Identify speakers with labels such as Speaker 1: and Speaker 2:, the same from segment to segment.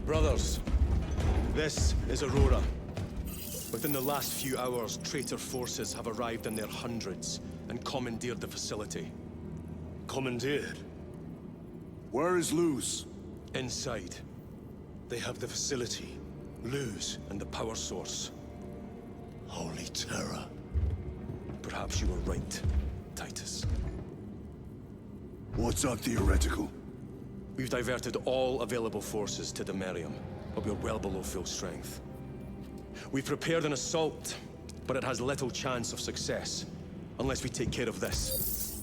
Speaker 1: Brothers, this is Aurora. Within the last few hours, traitor forces have arrived in their hundreds and commandeered the facility.
Speaker 2: Commandeered?
Speaker 3: Where is Leuze?
Speaker 1: Inside. They have the facility, Leuze, and the power source.
Speaker 3: Holy terror.
Speaker 1: Perhaps you were right, Titus.
Speaker 3: What's our theoretical?
Speaker 1: We've diverted all available forces to Demerium, but we're well below full strength. We've prepared an assault, but it has little chance of success, unless we take care of this.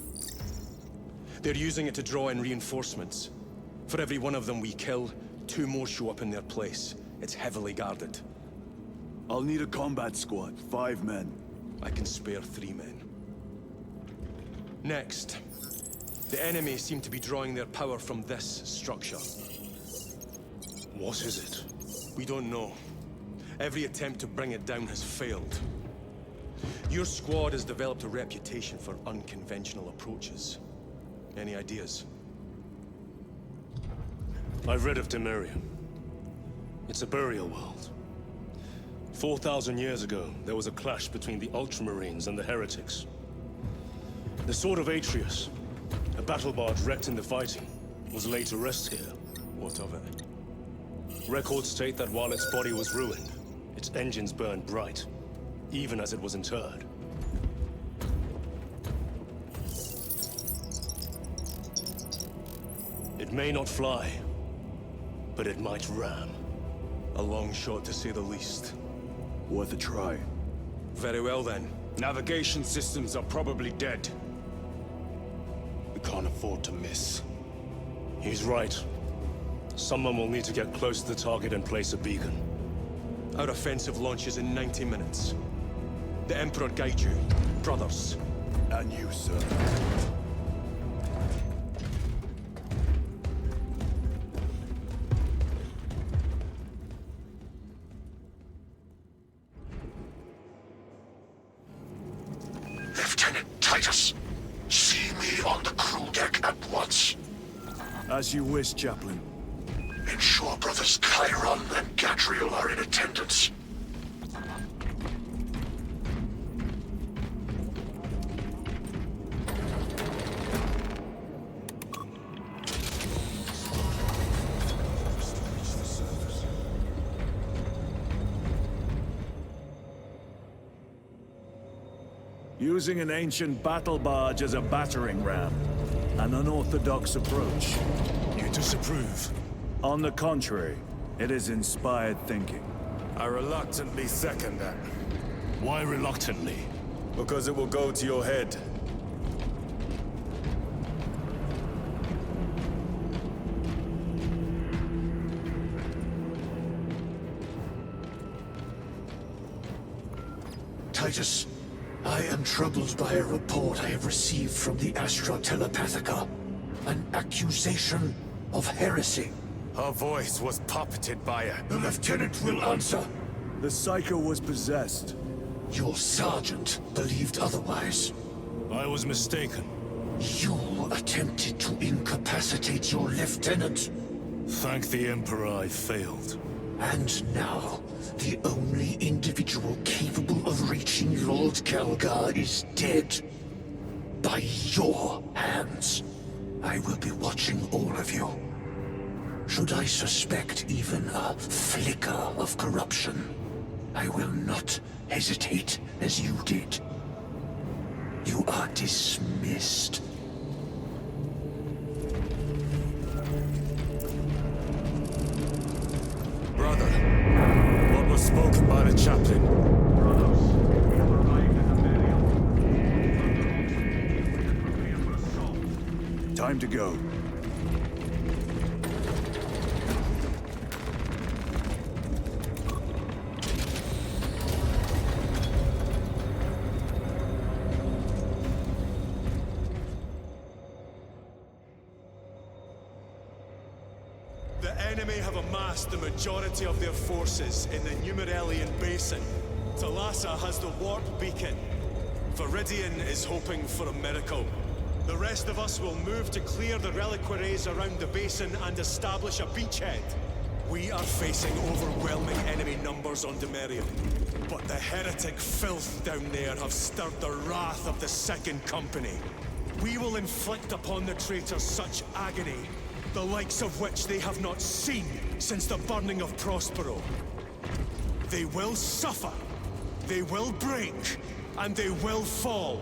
Speaker 1: They're using it to draw in reinforcements. For every one of them we kill, 2 more show up in their place. It's heavily guarded.
Speaker 3: I'll need a combat squad, 5 men.
Speaker 1: I can spare 3 men. Next, the enemy seem to be drawing their power from this structure.
Speaker 2: What is it?
Speaker 1: We don't know. Every attempt to bring it down has failed. Your squad has developed a reputation for unconventional approaches. Any ideas?
Speaker 2: I've read of Demerium. It's a burial world. 4,000 years ago, there was a clash between the Ultramarines and the Heretics. The Sword of Atreus, a battle barge wrecked in the fighting, was laid to rest here.
Speaker 1: What of it?
Speaker 2: Records state that while its body was ruined, its engines burned bright, even as it was interred. It may not fly, but it might ram.
Speaker 1: A long shot, to say the least.
Speaker 3: Worth a try.
Speaker 1: Very well, then.
Speaker 4: Navigation systems are probably dead. We can't afford to miss.
Speaker 2: He's right. Someone will need to get close to the target and place a beacon.
Speaker 1: Our offensive launches in 90 minutes. The Emperor guide you, brothers.
Speaker 3: And you, sir.
Speaker 5: Lieutenant Titus, see me on the crew deck at once.
Speaker 3: As you wish, Chaplain.
Speaker 5: Ensure brothers Chiron and Gadriel are in attendance.
Speaker 3: Using an ancient battle barge as a battering ram. An unorthodox approach.
Speaker 4: You disapprove?
Speaker 3: On the contrary, it is inspired thinking.
Speaker 4: I reluctantly second that.
Speaker 2: Why reluctantly?
Speaker 4: Because it will go to your head.
Speaker 5: Titus, I am troubled by a report I have received from the Astra Telepathica. An accusation of heresy.
Speaker 4: Her voice was puppeted by her.
Speaker 5: The lieutenant will answer.
Speaker 3: The Psycho was possessed.
Speaker 5: Your sergeant believed otherwise.
Speaker 2: I was mistaken.
Speaker 5: You attempted to incapacitate your lieutenant.
Speaker 2: Thank the Emperor I failed.
Speaker 5: And now, the only individual capable of reaching Lord Kelgar is dead. By your hands. I will be watching all of you. Should I suspect even a flicker of corruption, I will not hesitate as you did. You are dismissed.
Speaker 4: Brother, what was spoken by the chaplain?
Speaker 1: Brothers, we have arrived at Demerium.
Speaker 3: Time to go.
Speaker 1: The enemy have amassed the majority of their forces in the Numeralian Basin. Thalassa has the warp beacon. Viridian is hoping for a miracle. The rest of us will move to clear the reliquaries around the basin and establish a beachhead.
Speaker 6: We are facing overwhelming enemy numbers on Demerium. But the heretic filth down there have stirred the wrath of the Second Company. We will inflict upon the traitors such agony, the likes of which they have not seen since the burning of Prospero. They will suffer, they will break, and they will fall.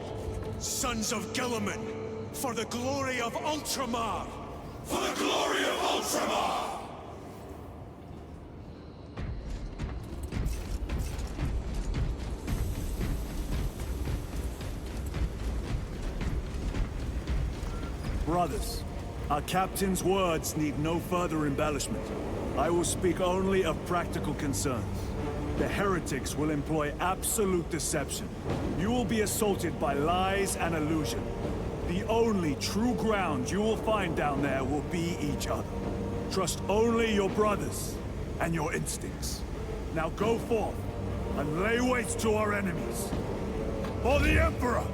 Speaker 6: Sons of Guilliman, for the glory of Ultramar! For the glory of Ultramar!
Speaker 3: Brothers, our captain's words need no further embellishment. I will speak only of practical concerns. The heretics will employ absolute deception. You will be assaulted by lies and illusion. The only true ground you will find down there will be each other. Trust only your brothers and your instincts. Now go forth and lay waste to our enemies. For the Emperor!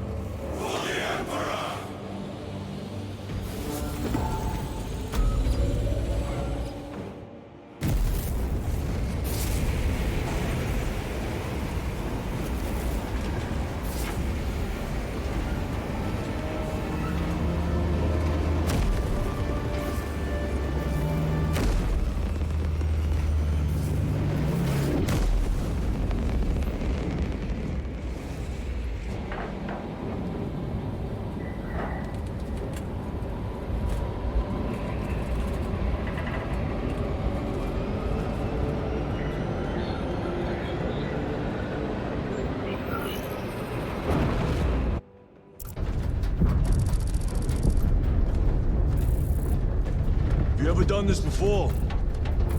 Speaker 3: For the Emperor! You ever done this before?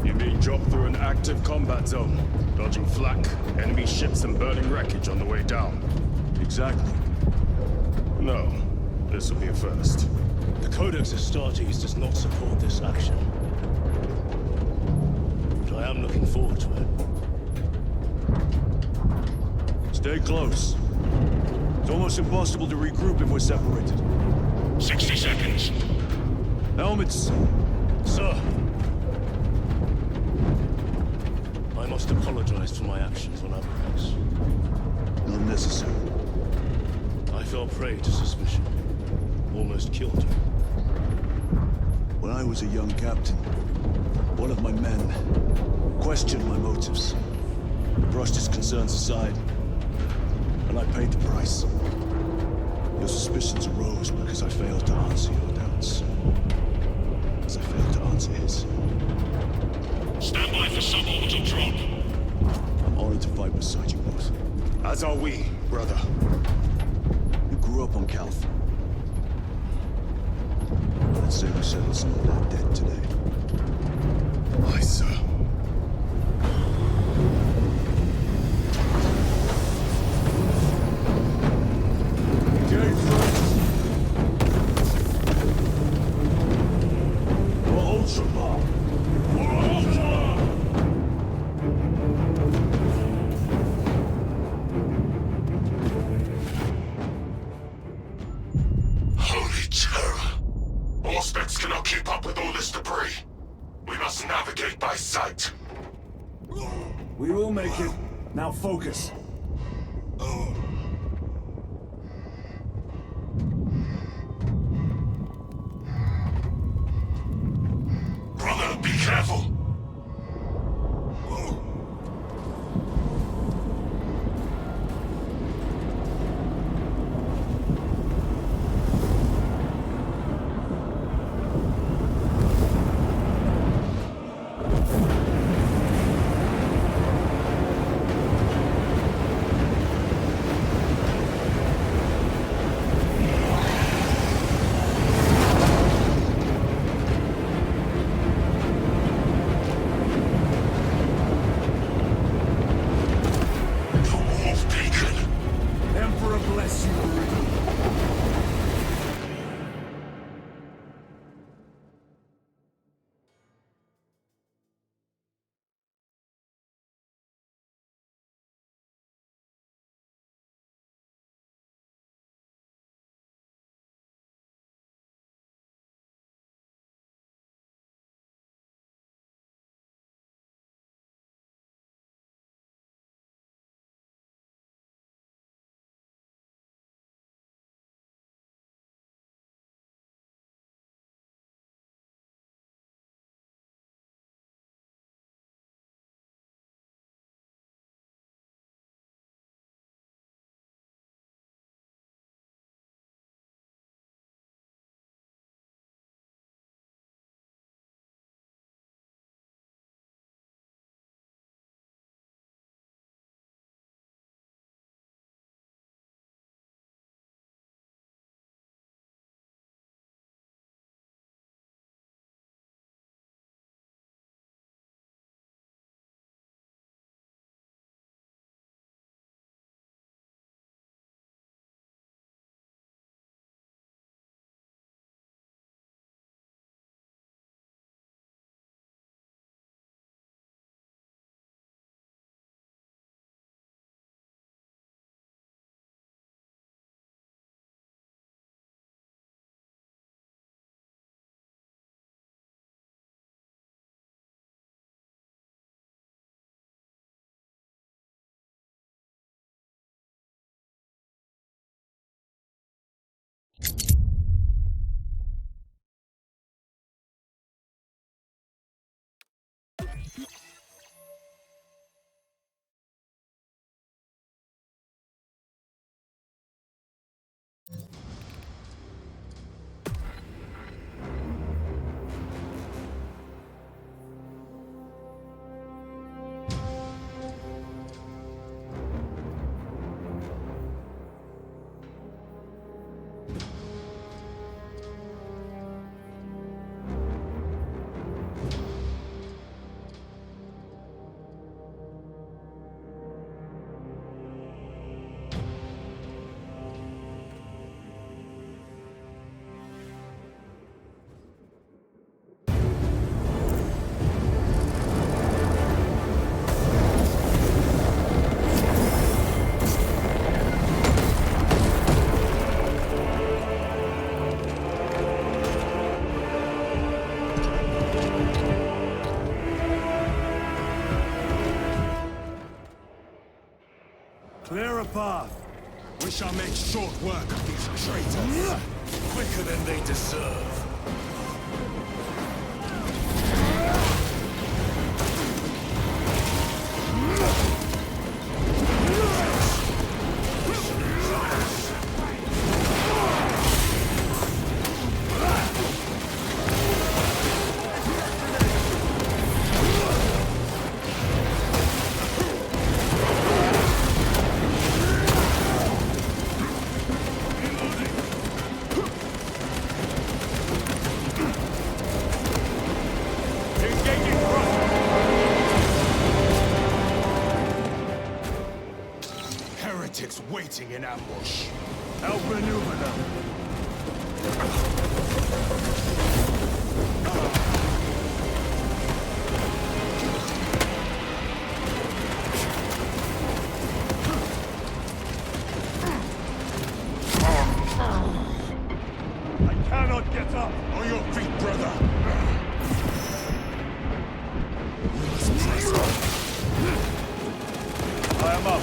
Speaker 4: You mean drop through an active combat zone, dodging flak, enemy ships and burning wreckage on the way down?
Speaker 3: Exactly.
Speaker 4: No. This will be a first.
Speaker 2: The Codex Astartes does not support this action. But I am looking forward to it.
Speaker 3: Stay close. It's almost impossible to regroup if we're separated.
Speaker 5: 60 seconds.
Speaker 3: Helmets!
Speaker 2: Sir! I must apologize for my actions on Abrams.
Speaker 3: Not necessary.
Speaker 2: I fell prey to suspicion. Almost killed you.
Speaker 3: When I was a young captain, one of my men questioned my motives, brushed his concerns aside, and I paid the price. Your suspicions arose because I failed to answer your doubts. As I failed to answer his.
Speaker 5: Stand by for suborbital drop.
Speaker 3: I'm honored to fight beside you both.
Speaker 4: As are we, brother.
Speaker 3: You grew up on Calth. I'd say we settled some of that debt today.
Speaker 4: Aye, sir.
Speaker 5: Holy terror! Auspex cannot keep up with all this debris. We must navigate by sight.
Speaker 3: We will make it. Now focus.
Speaker 5: Brother, be careful!
Speaker 3: path.
Speaker 6: We shall make short work of these traitors. Quicker than they deserve. Waiting in ambush.
Speaker 3: Help maneuver them. I cannot get up.
Speaker 6: On your feet, brother.
Speaker 3: I am up.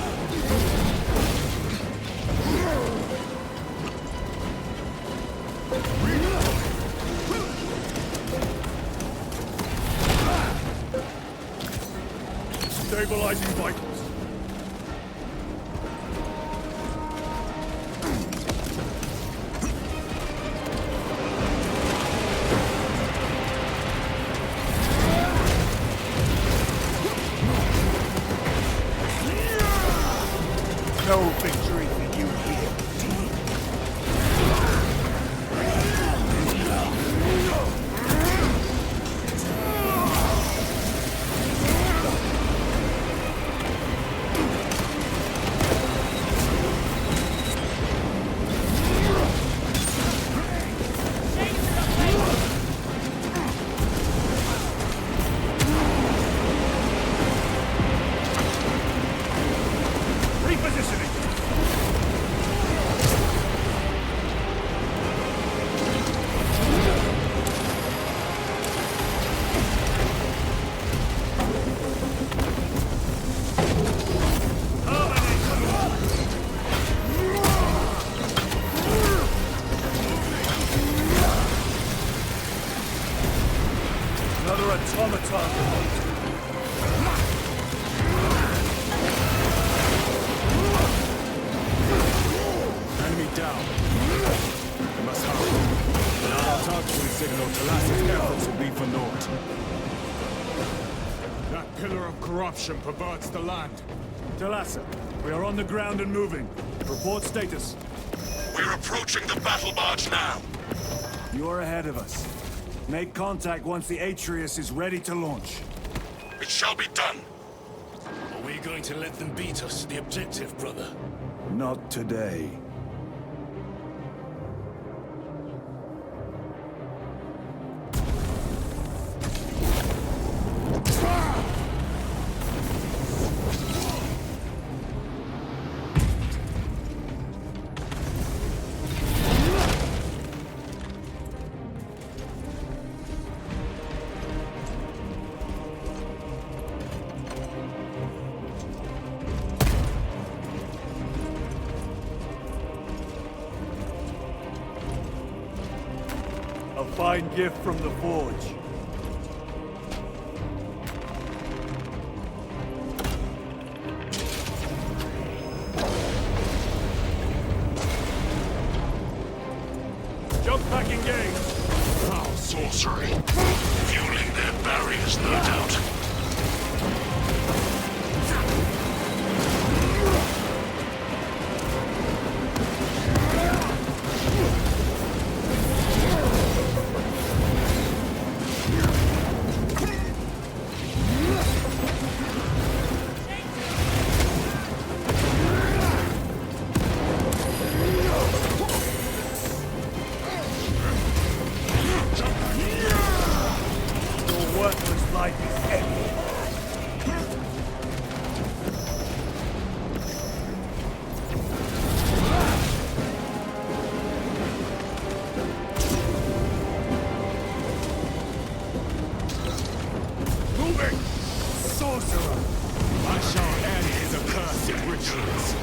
Speaker 3: Stabilizing vitals. No victory for you here, team. Another automaton.
Speaker 6: Enemy down. We must hurry. Without our targeting signal, Talas's efforts will be for naught. That pillar of corruption perverts the land.
Speaker 3: Talassa, we are on the ground and moving. Report status.
Speaker 5: We're approaching the battle barge now.
Speaker 3: You're ahead of us. Make contact once the Atreus is ready to launch.
Speaker 5: It shall be done.
Speaker 2: Are we going to let them beat us to the objective, brother?
Speaker 3: Not today. A fine gift from the Forge. Jump pack engaged.
Speaker 5: Foul sorcery. Fueling their barriers, no doubt.
Speaker 6: I shall end his accursed rituals.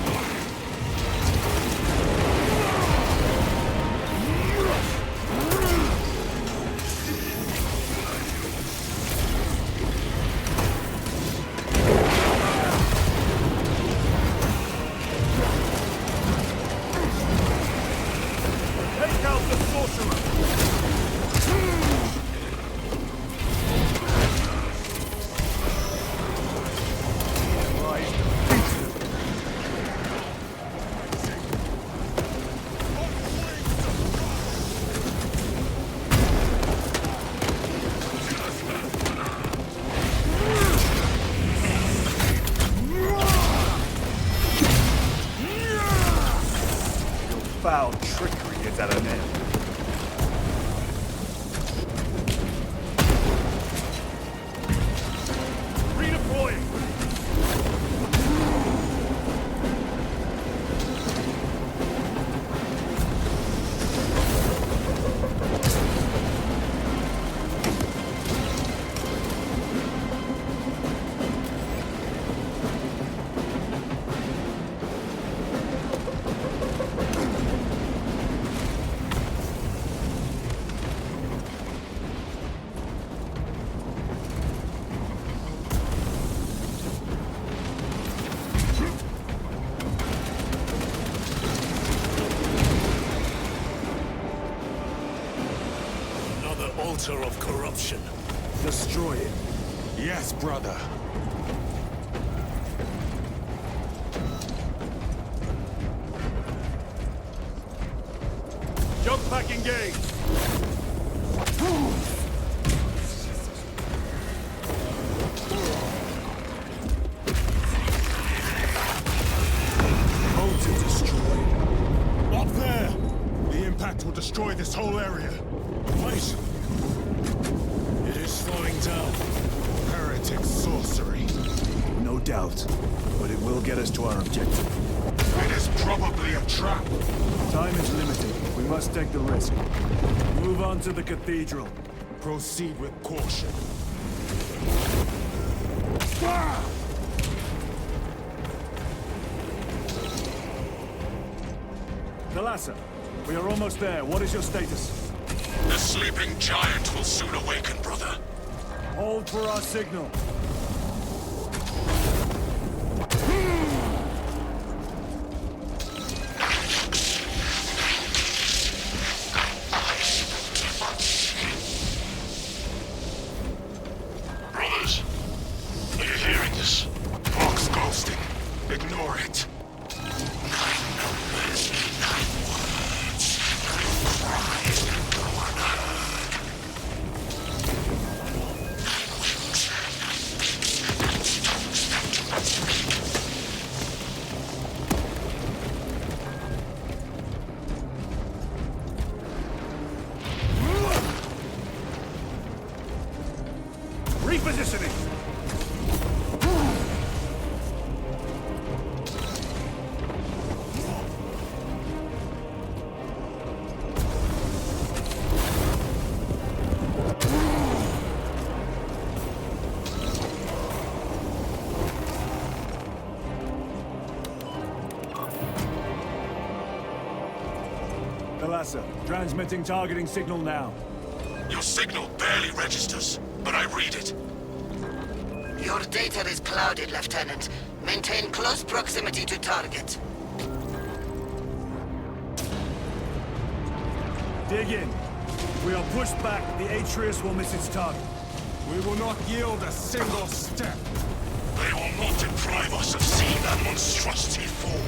Speaker 2: altar of corruption.
Speaker 3: Destroy it.
Speaker 6: Yes, brother.
Speaker 3: Jump back engaged.
Speaker 6: Motor destroyed. Up there! The impact will destroy this whole area.
Speaker 2: Wait! It is slowing down.
Speaker 6: Heretic sorcery.
Speaker 3: No doubt. But it will get us to our objective.
Speaker 6: It is probably a trap.
Speaker 3: Time is limited. We must take the risk. Move on to the cathedral.
Speaker 6: Proceed with caution.
Speaker 3: Thalassa, we are almost there. What is your status?
Speaker 5: The sleeping giant will soon awaken, brother.
Speaker 3: Hold for our signal.
Speaker 5: Brothers, are you hearing this?
Speaker 6: Box ghosting. Ignore it.
Speaker 5: 9 numbers, 9 words, 9 cries that go unheard. 9 wings.
Speaker 3: Repositioning! Thalassa, transmitting targeting signal now.
Speaker 5: Your signal barely registers, but I read it.
Speaker 7: Your data is clouded, Lieutenant. Maintain close proximity to target.
Speaker 3: Dig in. If we are pushed back, the Atreus will miss its target.
Speaker 6: We will not yield a single step.
Speaker 5: They will not deprive us of seeing that monstrosity fall.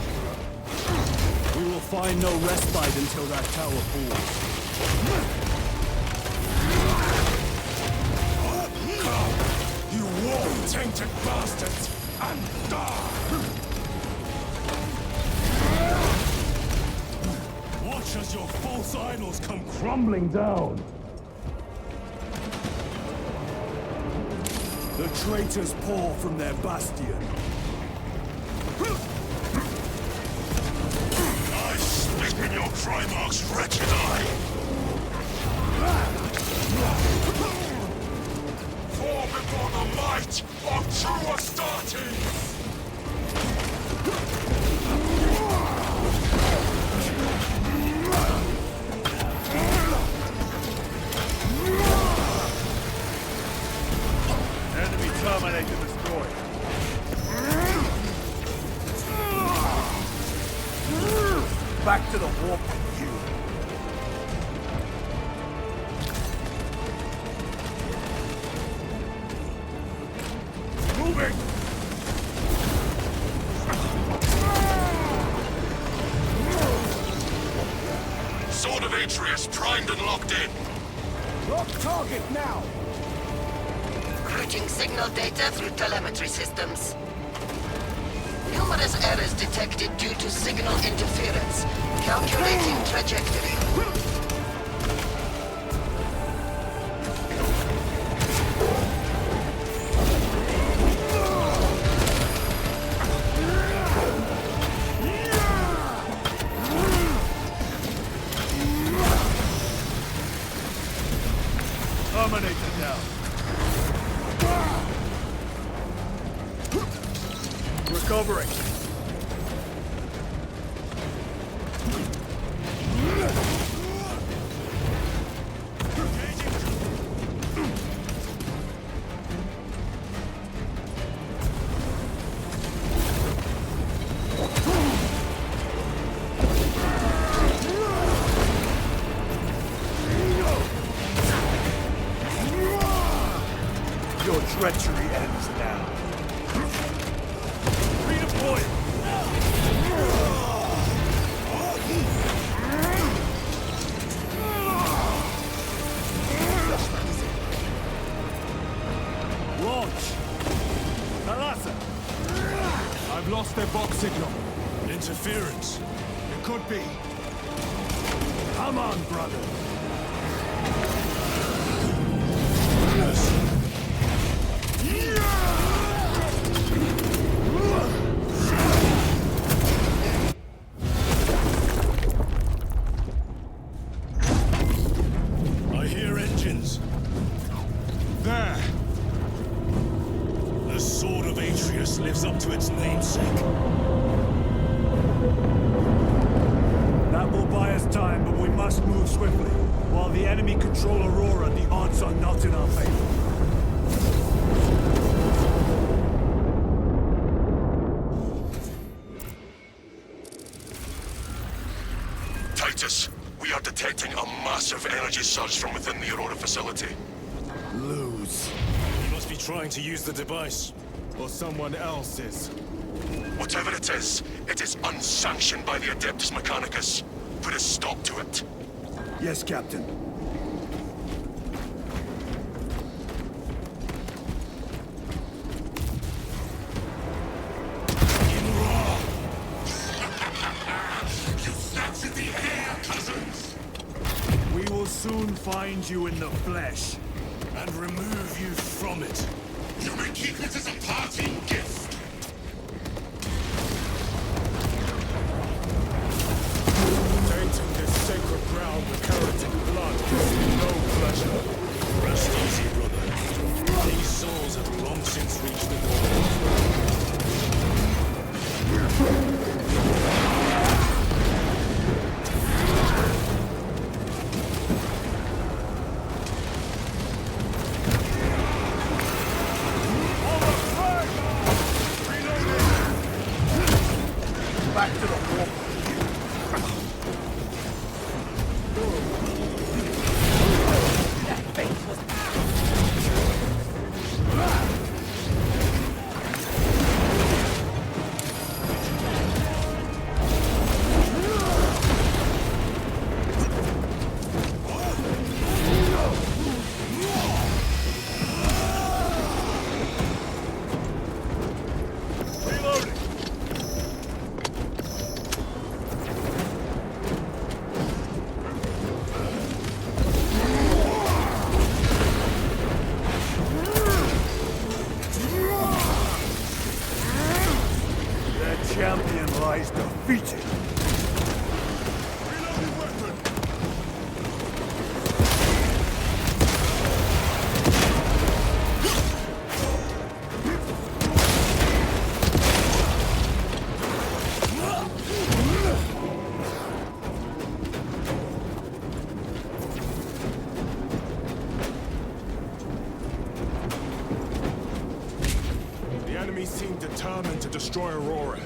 Speaker 3: We will find no respite until that tower falls.
Speaker 6: You war-tainted bastards! And die!
Speaker 2: Watch as your false idols come crumbling down.
Speaker 3: The traitors pour from their bastion.
Speaker 5: I spit in your Primarch's wretched eye.
Speaker 6: Fall before the might of true Astartes!
Speaker 3: Enemy Terminator destroyed. Back to the warp, you. Moving!
Speaker 5: Sword of Atreus primed and locked in.
Speaker 3: Lock target now!
Speaker 7: Routing signal data through telemetry systems. Numerous errors detected due to signal interference. Calculating trajectory.
Speaker 3: Terminator down. Recovering. treachery ends now. Redeploy! Launch! Thalassa! I've lost their box signal.
Speaker 2: Interference.
Speaker 3: It could be. Come on, brother.
Speaker 2: I hear engines.
Speaker 3: There!
Speaker 2: The Sword of Atreus lives up to its namesake.
Speaker 3: That will buy us time, but we must move swiftly. While the enemy control Aurora, the odds are not in our favor.
Speaker 4: Titus, we are detecting a massive energy surge from within the Aurora facility.
Speaker 3: Leuze.
Speaker 2: He must be trying to use the device.
Speaker 3: Or someone else is.
Speaker 4: Whatever it is unsanctioned by the Adeptus Mechanicus. Put a stop to it.
Speaker 3: Yes, Captain.
Speaker 5: Imurah! You snatched at the air, cousins!
Speaker 3: We will soon find you in the flesh.
Speaker 2: And remove you from it.
Speaker 5: You may keep it as a parting gift.
Speaker 6: Tainting this sacred ground with heretic blood gives me no pleasure.
Speaker 2: Rest easy, brother. These souls have long since reached the goal.
Speaker 3: Back to the wall. Champion lies defeated.
Speaker 6: Reloading weapon! The enemy seem determined to destroy Aurora.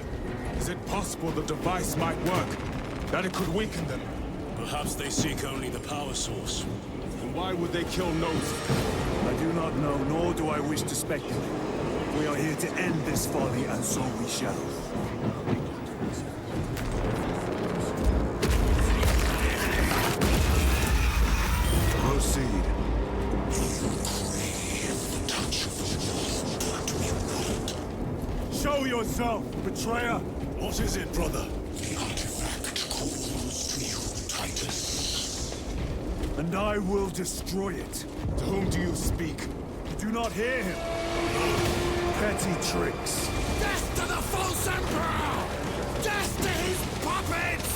Speaker 6: Is it possible the device might work? That it could weaken them?
Speaker 2: Perhaps they seek only the power source.
Speaker 6: Then why would they kill Leuze?
Speaker 3: I do not know, nor do I wish to speculate. We are here to end this folly, and so we shall. Proceed. Show yourself, betrayer!
Speaker 2: What is it, brother?
Speaker 5: The artifact calls to you, Titus.
Speaker 3: And I will destroy it.
Speaker 6: To whom do you speak?
Speaker 3: You do not hear him. Petty tricks.
Speaker 5: Death to the false emperor! Death to his puppets!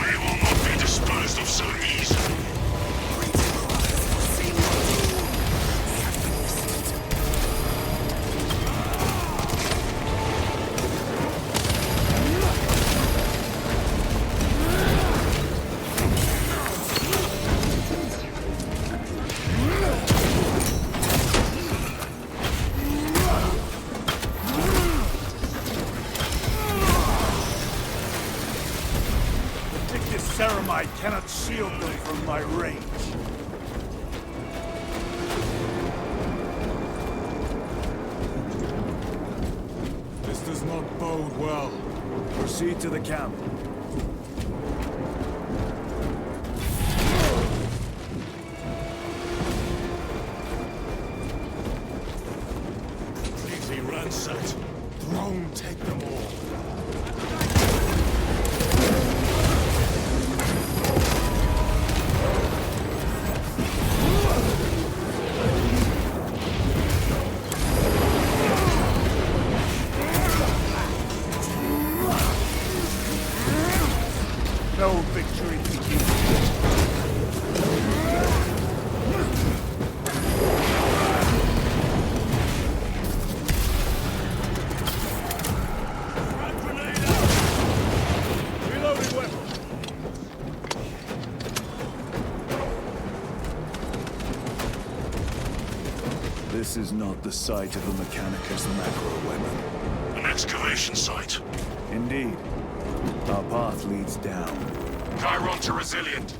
Speaker 4: We will not be disposed of so easily.
Speaker 3: Ceramide cannot shield them from my range. Proceed to the camp.
Speaker 6: Completely ransacked. Throne, take them all.
Speaker 3: No victory for you. Reloading weapon. This is not the site of the Mechanicus macro weapon.
Speaker 2: An excavation site.
Speaker 3: Indeed. Our path leads down.
Speaker 4: Chiron to Resilient.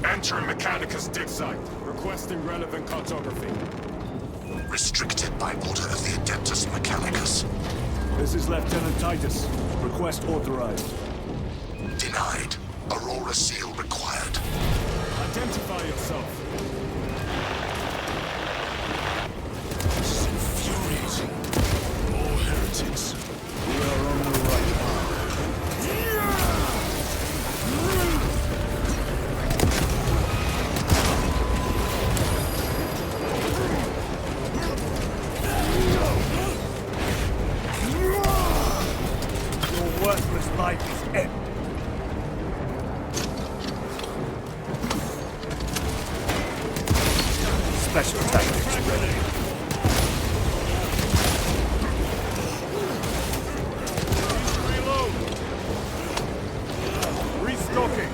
Speaker 4: Entering Mechanicus dig site. Requesting relevant cartography.
Speaker 5: Restricted by order of the Adeptus Mechanicus.
Speaker 3: This is Lieutenant Titus. Request authorized.
Speaker 5: Denied. Aurora seal required.
Speaker 6: Identify yourself. This is infuriating. More heretics.
Speaker 3: We are on the right path. Your worthless life is ended. Special tactics ready. Reload! Restocking!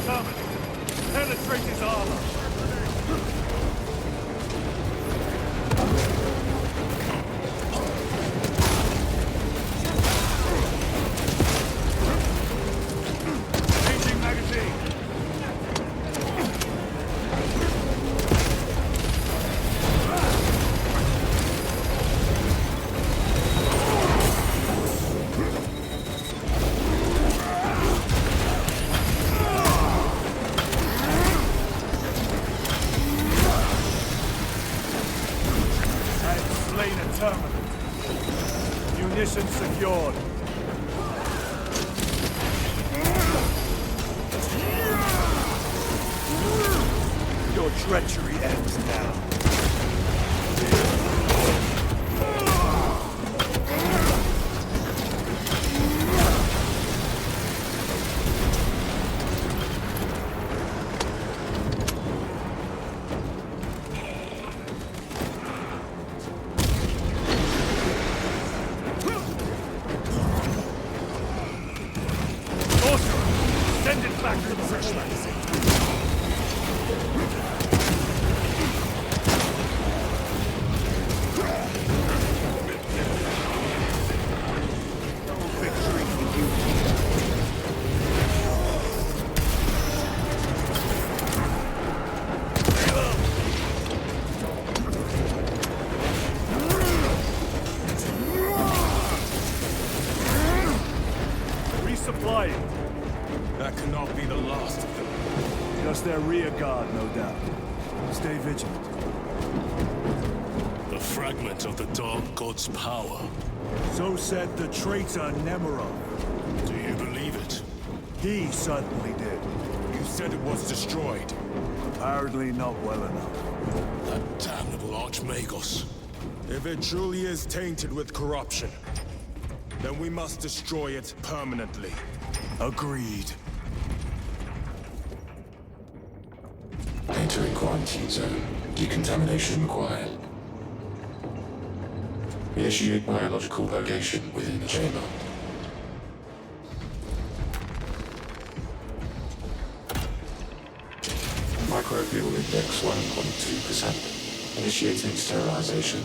Speaker 3: Coming! Penetrate his armor! Changing magazine! Slain a terminal. Munitions secured. Your treachery ends now. Send it back to the fresh magazine. No victory for you. Resupplying.
Speaker 6: That cannot be the last of them.
Speaker 3: Just their rear guard, no doubt. Stay vigilant.
Speaker 2: The fragment of the Dark God's power.
Speaker 3: So said the traitor Demerium.
Speaker 2: Do you believe it?
Speaker 3: He certainly did.
Speaker 6: You said it was destroyed.
Speaker 3: Apparently not well enough.
Speaker 2: That damnable Archmagos.
Speaker 6: If it truly is tainted with corruption, then we must destroy it permanently.
Speaker 3: Agreed.
Speaker 5: Entering quarantine zone. Decontamination required. Initiate biological purgation within the chamber. Microbial index 1.2%. Initiating sterilization.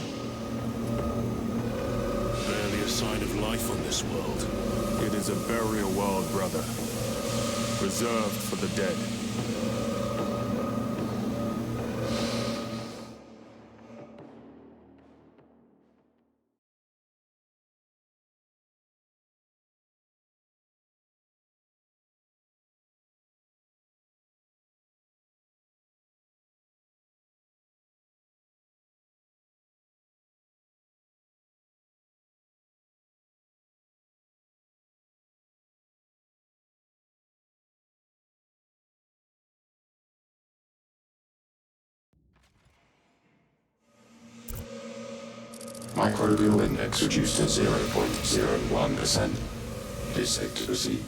Speaker 2: Barely a sign of life on this world.
Speaker 6: It is a burial world, brother. Reserved for the dead.
Speaker 8: Microbial index reduced to 0.01%. It is safe to proceed.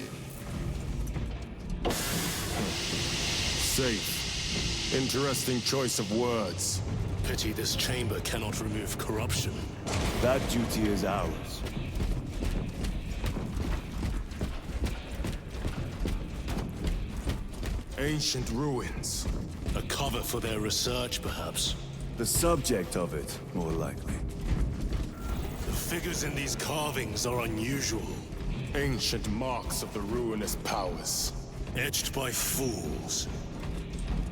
Speaker 6: Safe. Interesting choice of words.
Speaker 2: Pity this chamber cannot remove corruption.
Speaker 3: That duty is ours.
Speaker 6: Ancient ruins.
Speaker 2: A cover for their research, perhaps.
Speaker 3: The subject of it, more likely.
Speaker 2: The figures in these carvings are unusual.
Speaker 6: Ancient marks of the ruinous powers.
Speaker 2: Etched by fools.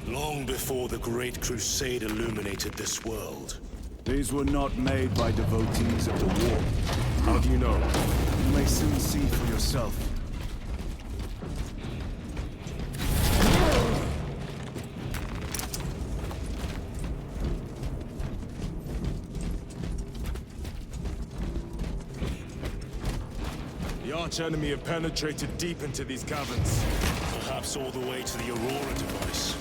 Speaker 2: Long before the Great Crusade illuminated this world.
Speaker 3: These were not made by devotees of the war.
Speaker 6: How do you know?
Speaker 3: You may soon see for yourself.
Speaker 6: The arch-enemy have penetrated deep into these caverns.
Speaker 2: Perhaps all the way to the Aurora device.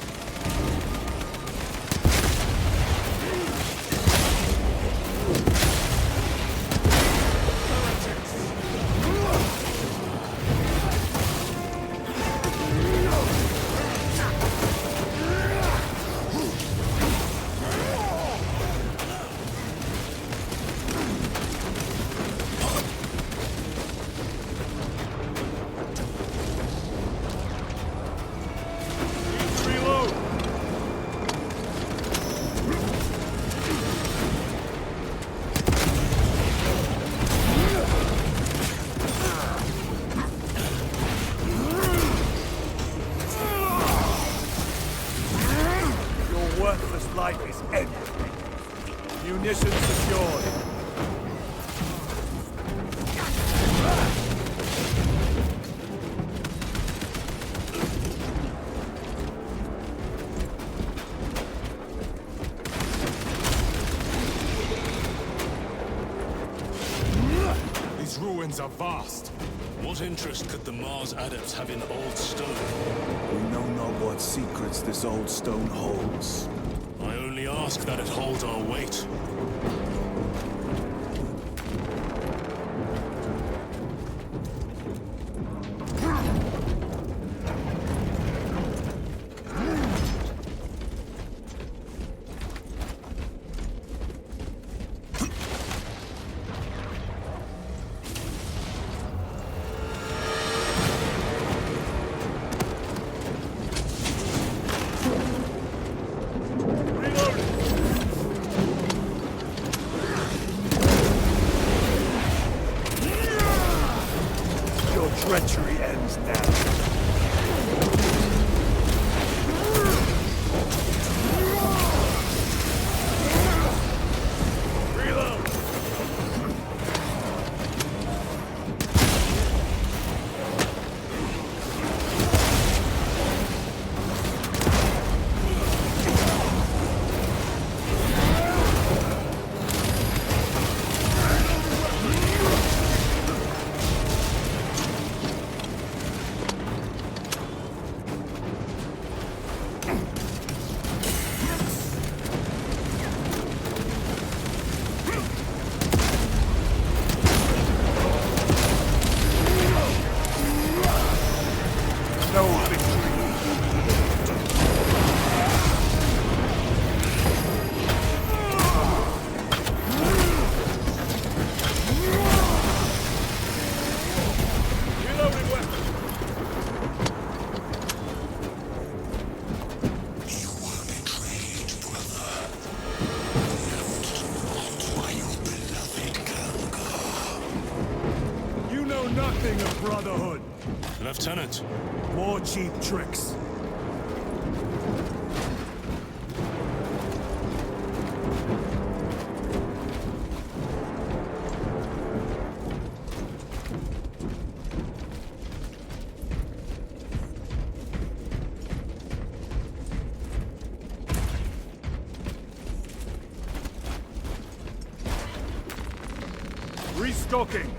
Speaker 3: Life is ended. Munitions secured.
Speaker 6: These ruins are vast.
Speaker 2: What interest could the Mars adepts have in old stone?
Speaker 3: We know not what secrets this old stone holds.
Speaker 2: I only ask that it holds our weight.
Speaker 3: Treachery ends now. Nothing of brotherhood.
Speaker 2: Lieutenant.
Speaker 3: More cheap tricks. Restocking.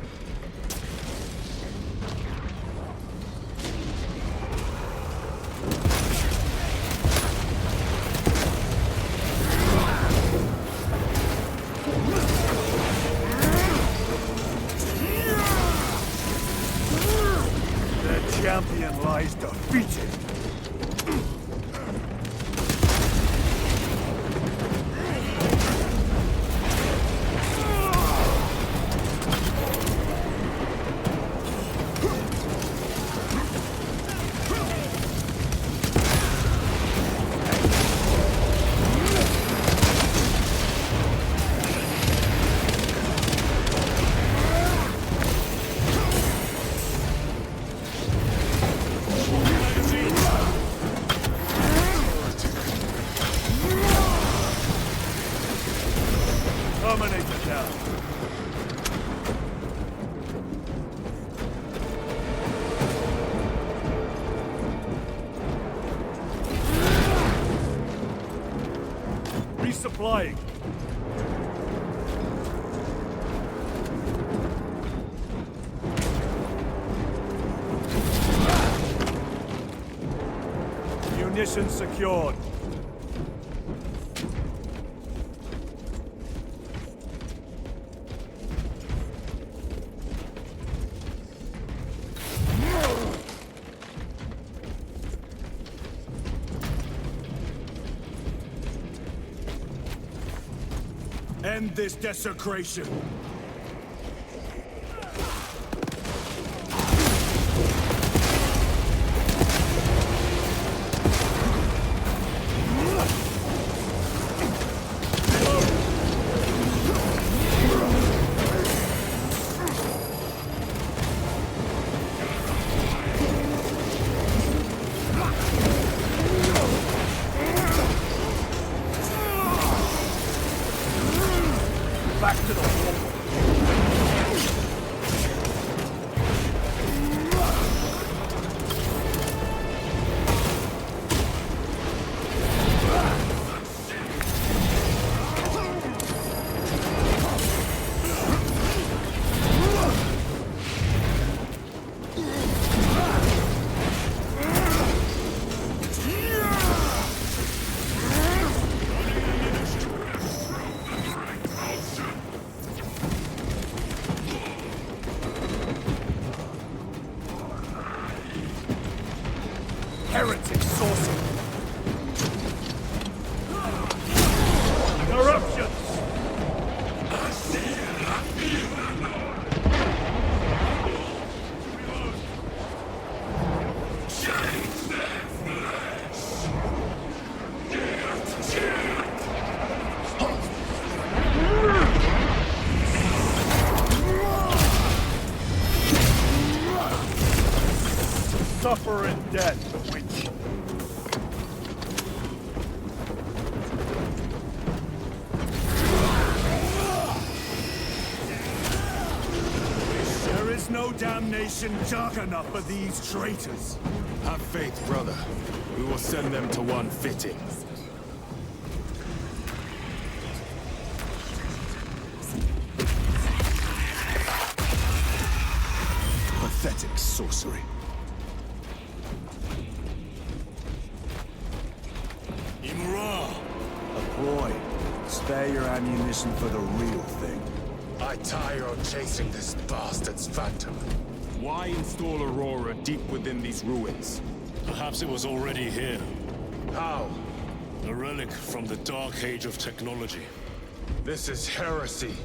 Speaker 3: now. Resupplying. Munitions secured. End this desecration. Back to the wall. Heretic sorcery. Corruptions. Suffer in death, the witch. There is no damnation dark enough for these traitors.
Speaker 6: Have faith, brother. We will send them to one fitting. Pathetic sorcery.
Speaker 2: Imurah!
Speaker 3: A ploy. Spare your ammunition for the real thing.
Speaker 6: I tire of chasing this bastard's phantom. Why install Aurora deep within these ruins?
Speaker 2: Perhaps it was already here.
Speaker 6: How?
Speaker 2: A relic from the dark age of technology.
Speaker 6: This is heresy.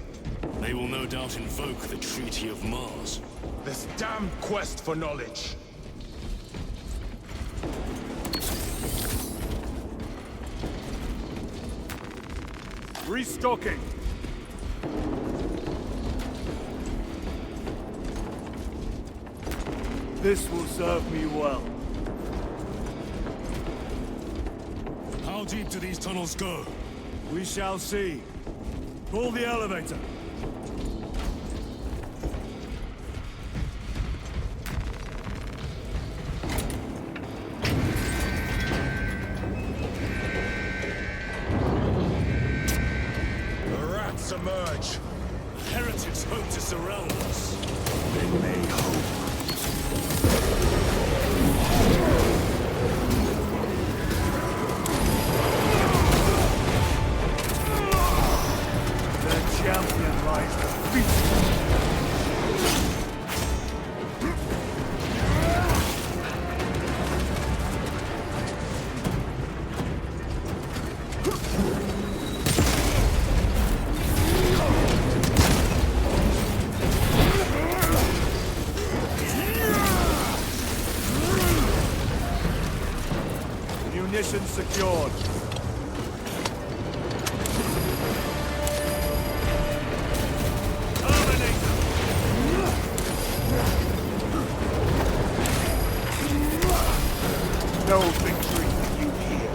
Speaker 2: They will no doubt invoke the Treaty of Mars.
Speaker 6: This damn quest for knowledge.
Speaker 3: Restocking. This will serve me well.
Speaker 2: How deep do these tunnels go?
Speaker 3: We shall see. Pull the elevator.
Speaker 6: The rats emerge.
Speaker 2: Heretics hope to surround us.
Speaker 3: They may hope. The champion lies defeated. Munition secured. Terminator! No victory for you here.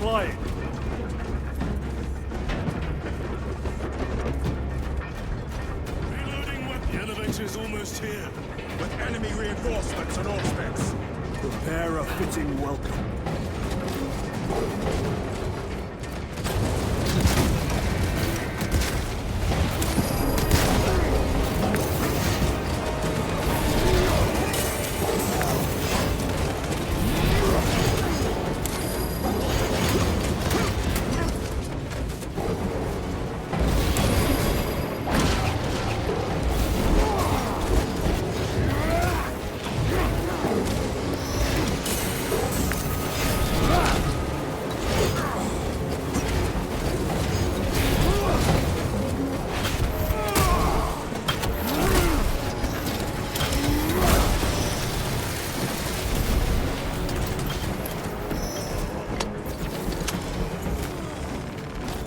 Speaker 3: flying.
Speaker 2: Reloading weapon. The elevator's almost here.
Speaker 6: With enemy reinforcements and aspects.
Speaker 3: Prepare a fitting welcome.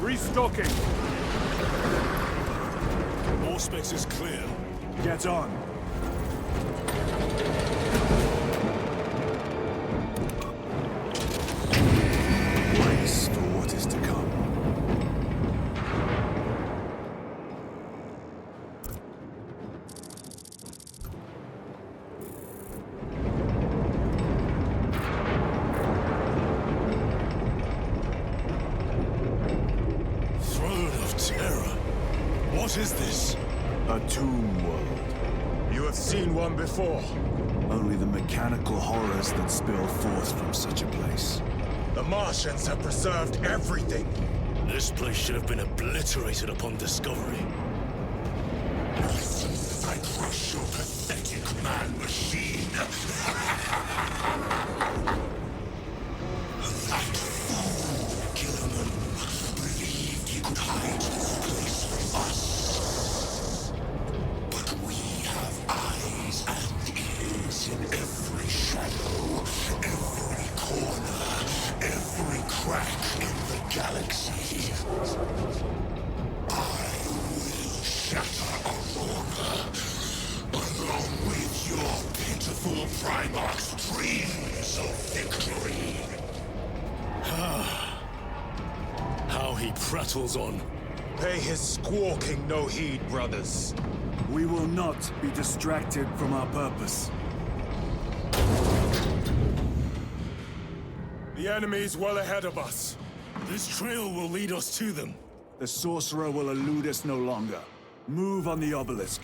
Speaker 3: Restocking.
Speaker 2: Auspex is clear.
Speaker 3: Get on. Brace for what is to come.
Speaker 2: What is this?
Speaker 3: A tomb world.
Speaker 6: You have seen one before.
Speaker 3: Only the mechanical horrors that spill forth from such a place.
Speaker 6: The Martians have preserved everything.
Speaker 2: This place should have been obliterated upon discovery.
Speaker 5: I crush your pathetic man-machine. That fool, Killerman, believed he could hide this place from us. But we have eyes and ears in every shadow, every corner, every crack in the galaxy. I will shatter Aurora, along with your pitiful Primarch's dreams of victory.
Speaker 2: How he prattles on.
Speaker 6: Pay his squawking no heed, brothers.
Speaker 3: We will not be distracted from our purpose.
Speaker 6: The enemy's well ahead of us.
Speaker 2: This trail will lead us to them.
Speaker 3: The sorcerer will elude us no longer. Move on the obelisk.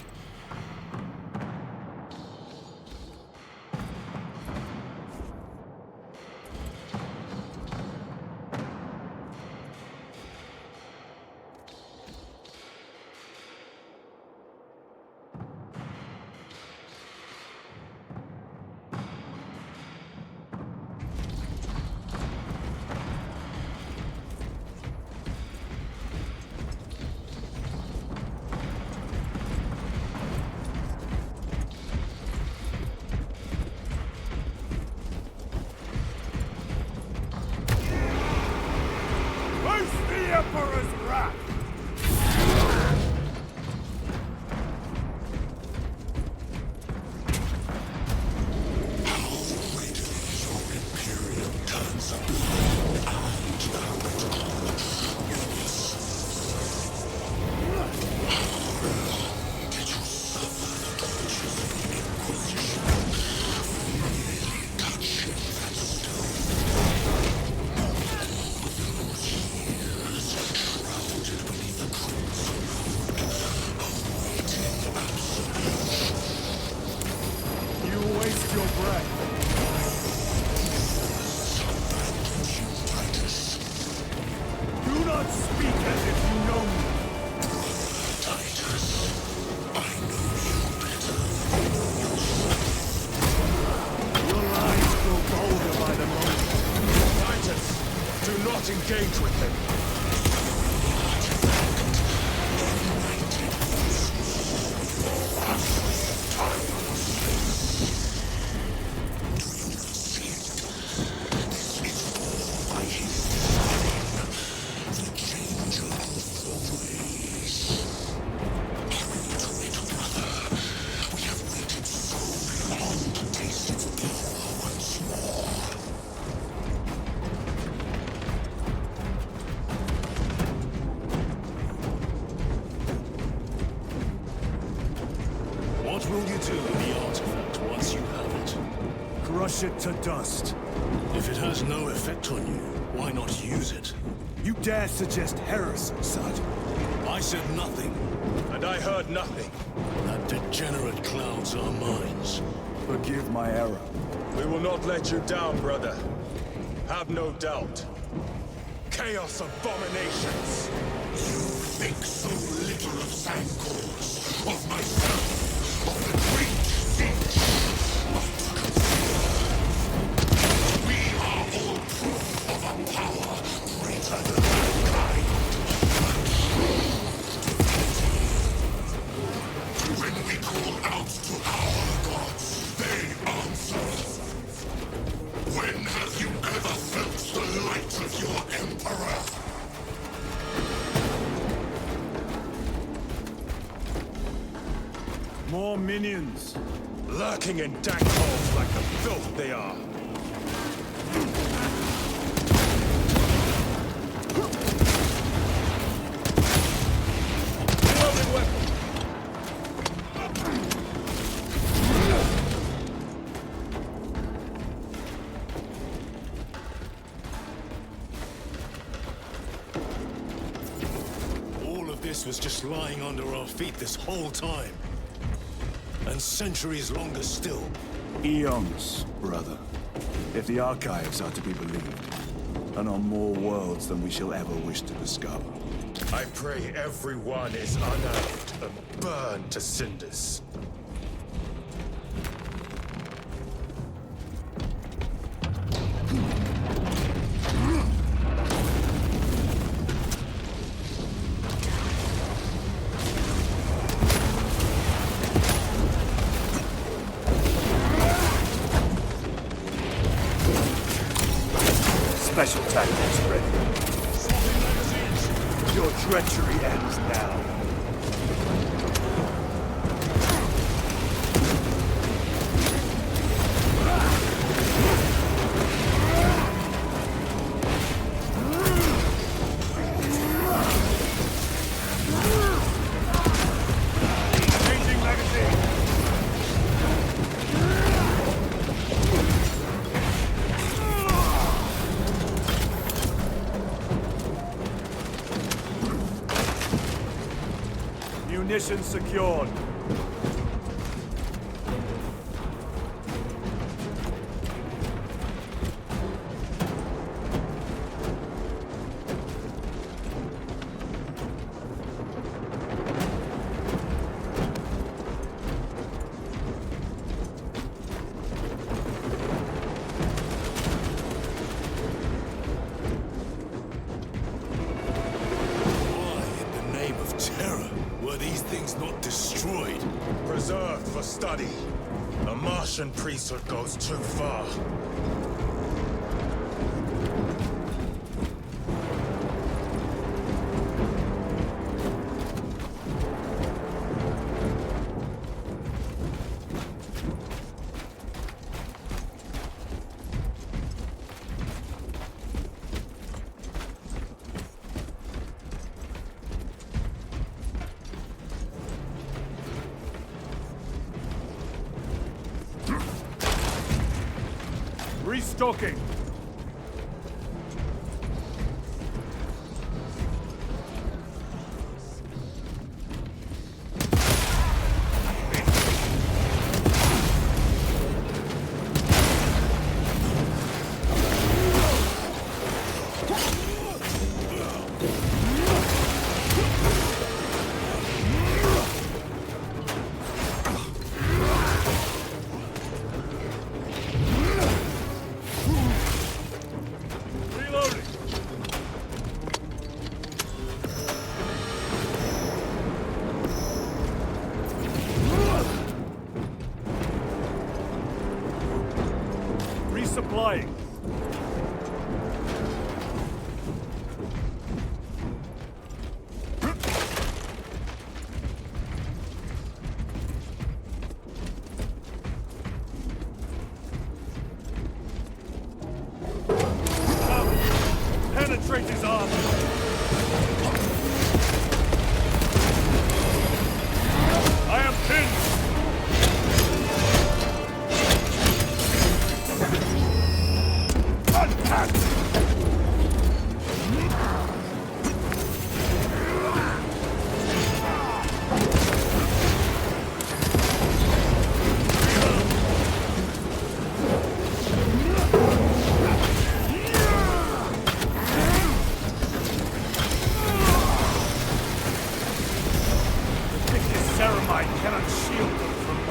Speaker 6: Engage with him.
Speaker 2: What will you do with the artifact once you have it?
Speaker 3: Crush it to dust.
Speaker 2: If it has no effect on you, why not use it?
Speaker 3: You dare suggest heresy, Sergeant?
Speaker 2: I said nothing.
Speaker 4: And I heard nothing.
Speaker 2: That degenerate clouds our minds.
Speaker 3: Forgive my error.
Speaker 4: We will not let you down, brother. Have no doubt.
Speaker 6: Chaos abominations!
Speaker 5: You think so little of Sangors, of myself, of the great siege. But consider, we are all proof of a power greater than mankind. When we call out to our gods, they answer. When have you ever felt the light of your Emperor?
Speaker 3: More minions.
Speaker 6: Lurking in dank holes like the filth they are. Loading weapon!
Speaker 2: All of this was just lying under our feet this whole time. And centuries longer still.
Speaker 3: Eons, brother. If the archives are to be believed. And on more worlds than we shall ever wish to discover.
Speaker 6: I pray everyone is unearthed and burned to cinders.
Speaker 3: Special tactics ready. Your treachery ends now. Changing magazine. Munition secured.
Speaker 6: Preserved for study. The Martian priesthood goes too far.
Speaker 3: Restocking. Resupplying. Penetrate his armor. I am pinned.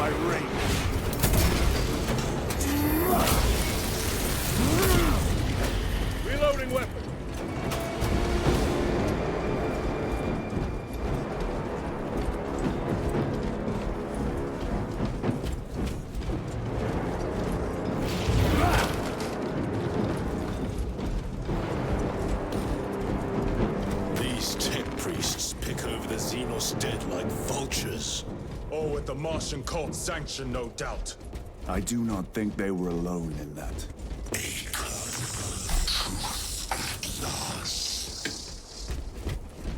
Speaker 3: my range.
Speaker 2: Reloading weapon.
Speaker 4: These tech priests pick over the Xenos dead like vultures.
Speaker 6: All with the Martian cult's sanction, no doubt.
Speaker 3: I do not think they were alone in that.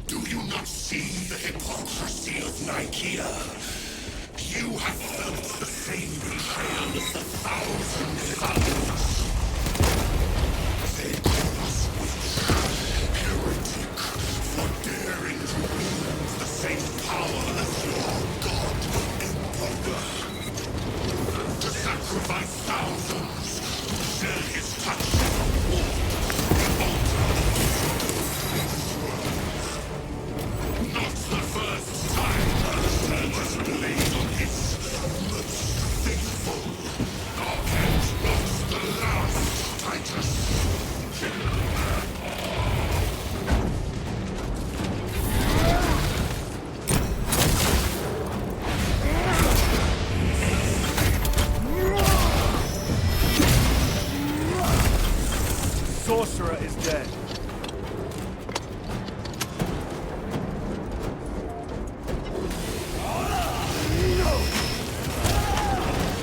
Speaker 5: Do you not see the hypocrisy of Nicaea? You have felt the same betrayal as the thousands others. They call us witch, heretic, for daring to wield the same power as your god, Emperor. To sacrifice thousands, to share his touch of war, the altar of not the first time he was laid on his most faithful. Our hands lost the last Titus.
Speaker 3: Sorcerer is dead.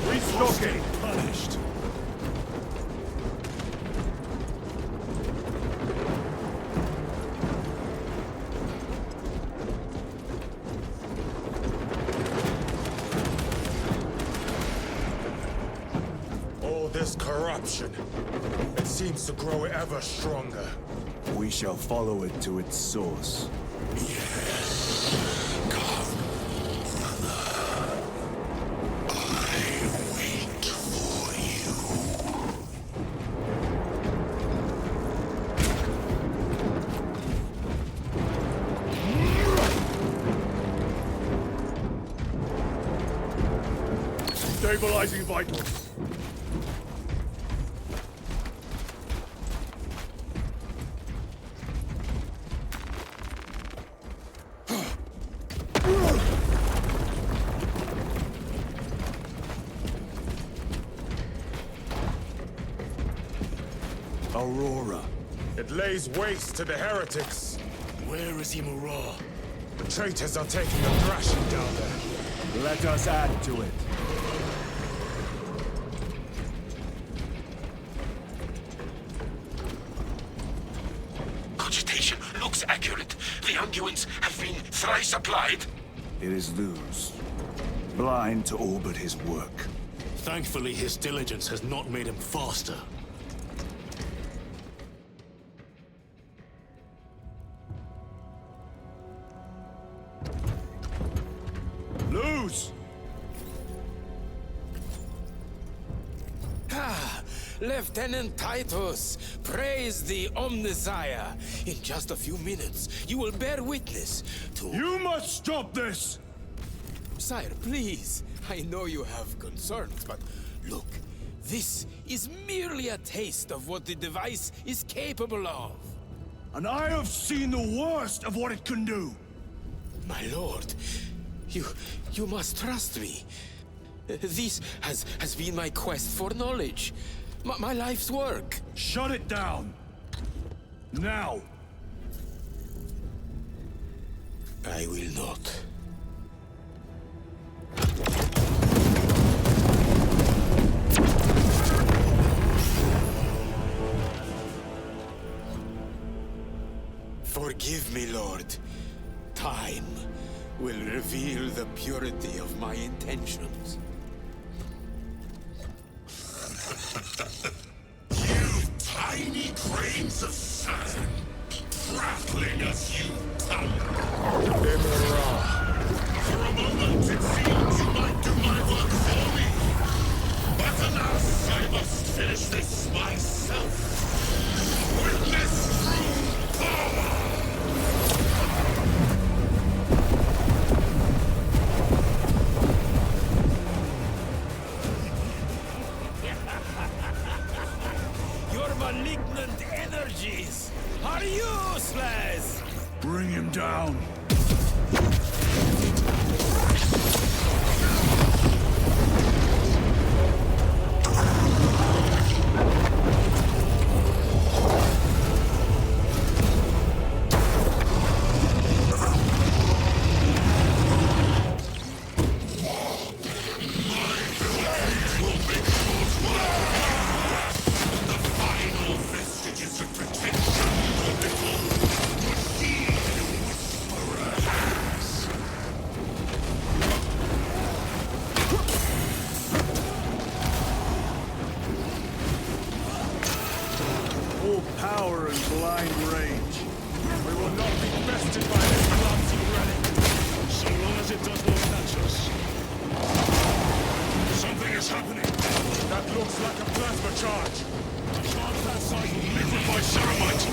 Speaker 3: Restocking.
Speaker 6: Punished. All this corruption, it seems to grow ever stronger.
Speaker 3: We shall follow it to its source. Stabilizing vitals. Aurora.
Speaker 6: It lays waste to the heretics.
Speaker 4: Where is Imurah?
Speaker 6: The traitors are taking a thrashing down there.
Speaker 3: Let us add to it.
Speaker 5: Cogitation looks accurate. The unguents have been thrice applied.
Speaker 3: It is Leuze. Blind to all but his work.
Speaker 4: Thankfully, his diligence has not made him faster.
Speaker 3: Leuze!
Speaker 9: Lieutenant Titus, praise the Omnisire. In just a few minutes, you will bear witness to...
Speaker 3: You must stop this!
Speaker 9: Sire, please. I know you have concerns, but look, this is merely a taste of what the device is capable of.
Speaker 3: And I have seen the worst of what it can do!
Speaker 9: My lord, you must trust me. This has been my quest for knowledge. My life's work.
Speaker 3: Shut it down! Now!
Speaker 9: I will not. Forgive me, Lord. Time will reveal the purity of my intentions.
Speaker 5: You tiny grains of sand, prattling as you thunder.
Speaker 6: Imurah.
Speaker 5: For a moment, it seemed you might do my work for me. But alas, I must finish this myself. Witness true power!
Speaker 9: technologies are useless!
Speaker 3: Bring him down. Power and blind rage.
Speaker 4: We will not be bested by this clumsy relic, so long as it does not touch us. Something is happening. That looks like a plasma charge. A charge that size will liquefy ceramite.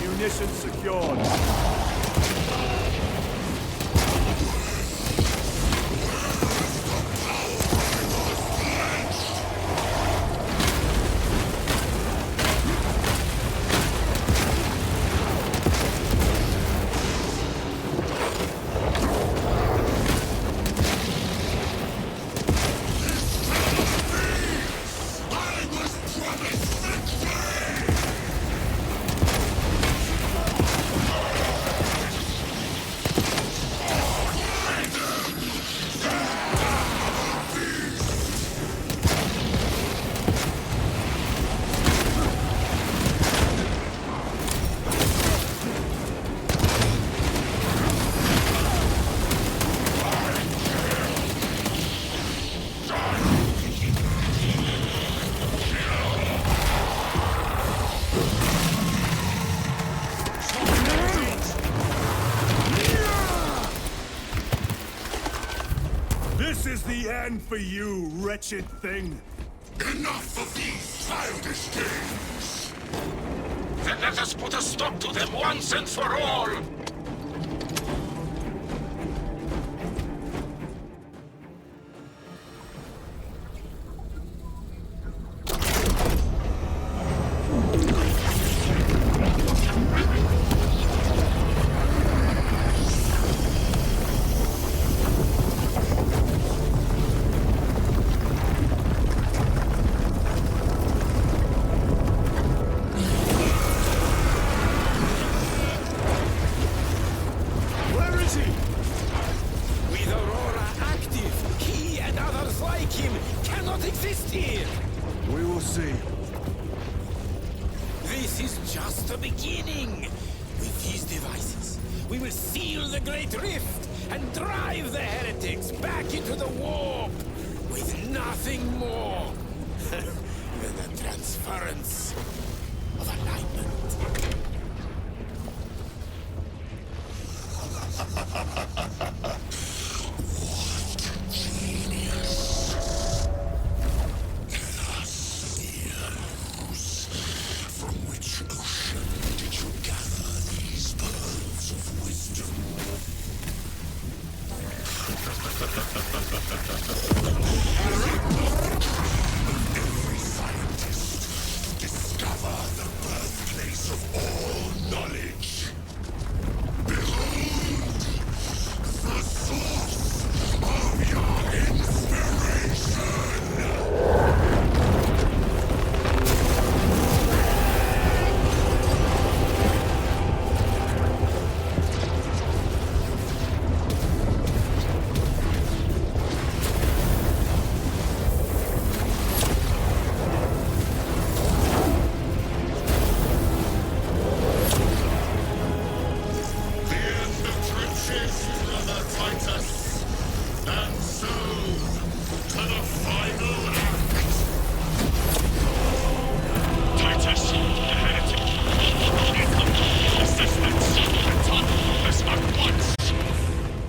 Speaker 3: Munition secured. This is the end for you, wretched thing.
Speaker 5: Enough of these childish games! Then let us put a stop to them once and for all!
Speaker 9: With Aurora active, he and others like him cannot exist here!
Speaker 3: We will see.
Speaker 9: This is just the beginning! With these devices, we will seal the Great Rift and drive the heretics back into the warp with nothing more than a transference